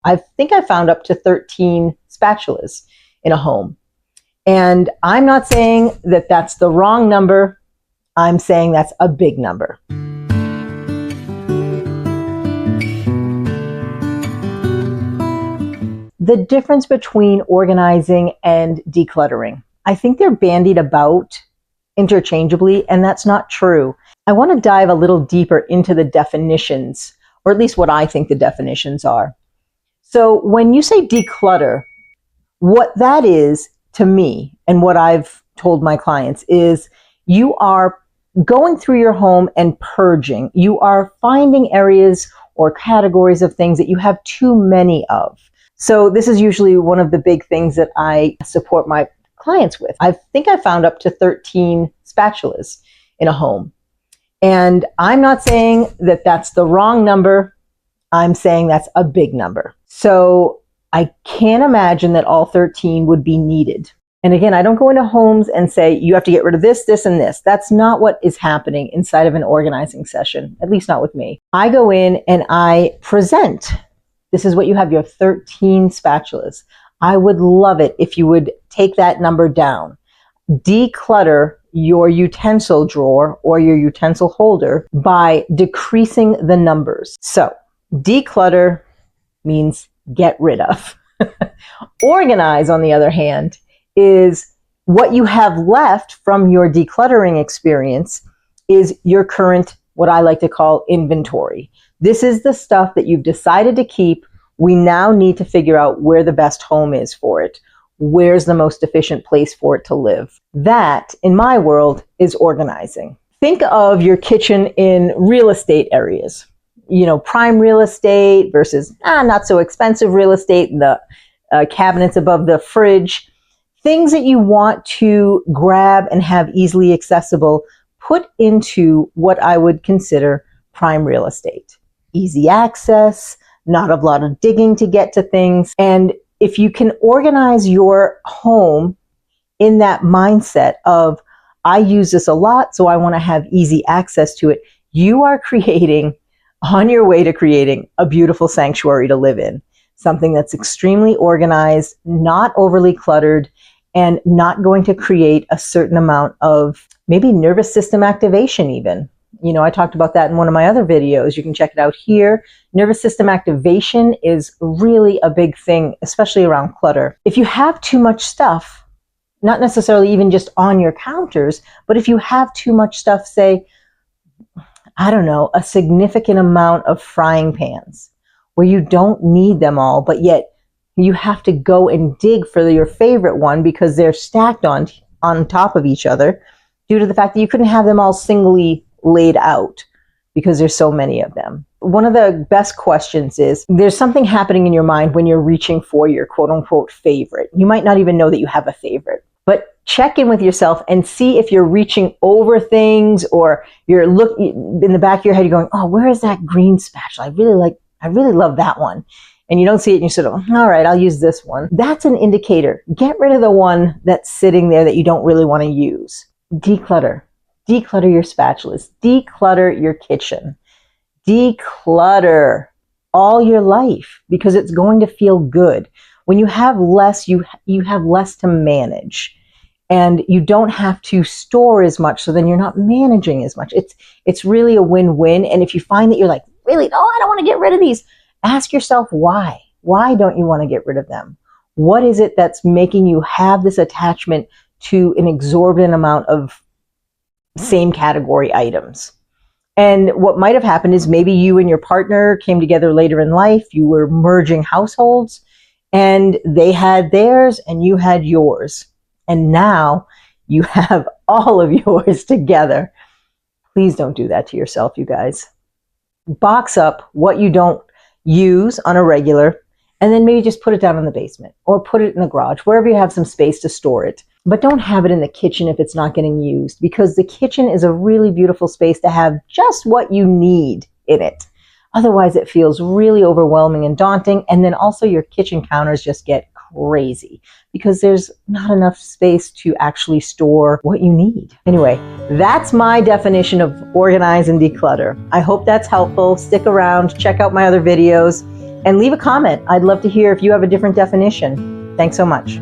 I think I found up to 13 spatulas in a home. And I'm not saying that that's the wrong number. I'm saying that's a big number. The difference between organizing and decluttering. I think they're bandied about interchangeably, and that's not true. I want to dive a little deeper into the definitions, or at least what I think the definitions are. So when you say declutter, what that is to me, and what I've told my clients, is you are going through your home and purging. You are finding areas or categories of things that you have too many of. So this is usually one of the big things that I support my clients with. I think I found up to 13 spatulas in a home. And I'm not saying that that's the wrong number. I'm saying that's a big number. So I can't imagine that all 13 would be needed. And again, I don't go into homes and say, you have to get rid of this, this, and this. That's not what is happening inside of an organizing session, at least not with me. I go in and I present. This is what you have, your 13 spatulas. I would love it if you would take that number down. Declutter your utensil drawer or your utensil holder by decreasing the numbers. So declutter means get rid of. Organize, on the other hand, is what you have left from your decluttering experience is your current, what I like to call, inventory. This is the stuff that you've decided to keep. We now need to figure out where the best home is for it. Where's the most efficient place for it to live? That, in my world, is organizing. Think of your kitchen in real estate areas. You know, prime real estate versus not so expensive real estate, the cabinets above the fridge. Things that you want to grab and have easily accessible, put into what I would consider prime real estate. Easy access, not a lot of digging to get to things. And if you can organize your home in that mindset of, I use this a lot, so I want to have easy access to it, you are on your way to creating a beautiful sanctuary to live in. Something that's extremely organized, not overly cluttered, and not going to create a certain amount of maybe nervous system activation even. You know, I talked about that in one of my other videos. You can check it out here. Nervous system activation is really a big thing, especially around clutter. If you have too much stuff, not necessarily even just on your counters, but if you have too much stuff, say, I don't know, a significant amount of frying pans where you don't need them all, but yet you have to go and dig for your favorite one because they're stacked on top of each other due to the fact that you couldn't have them all singly laid out because there's so many of them. One of the best questions is, there's something happening in your mind when you're reaching for your quote unquote favorite. You might not even know that you have a favorite, but check in with yourself and see if you're reaching over things, or you're looking in the back of your head, you're going, oh, where is that green spatula? I really love that one. And you don't see it and you sort of, all right, I'll use this one. That's an indicator. Get rid of the one that's sitting there that you don't really want to use. Declutter. Declutter your spatulas. Declutter your kitchen. Declutter all your life, because it's going to feel good. When you have less, you have less to manage. And you don't have to store as much, so then you're not managing as much. It's really a win-win. And if you find that you're like, really, I don't want to get rid of these, ask yourself why. Why don't you want to get rid of them? What is it that's making you have this attachment to an exorbitant amount of same category items? And what might have happened is maybe you and your partner came together later in life, you were merging households, and they had theirs and you had yours. And now you have all of yours together. Please don't do that to yourself, you guys. Box up what you don't use on a regular, and then maybe just put it down in the basement or put it in the garage, wherever you have some space to store it. But don't have it in the kitchen if it's not getting used, because the kitchen is a really beautiful space to have just what you need in it. Otherwise, it feels really overwhelming and daunting. And then also your kitchen counters just get crazy because there's not enough space to actually store what you need. Anyway, that's my definition of organize and declutter. I hope that's helpful. Stick around, check out my other videos. And leave a comment. I'd love to hear if you have a different definition. Thanks so much.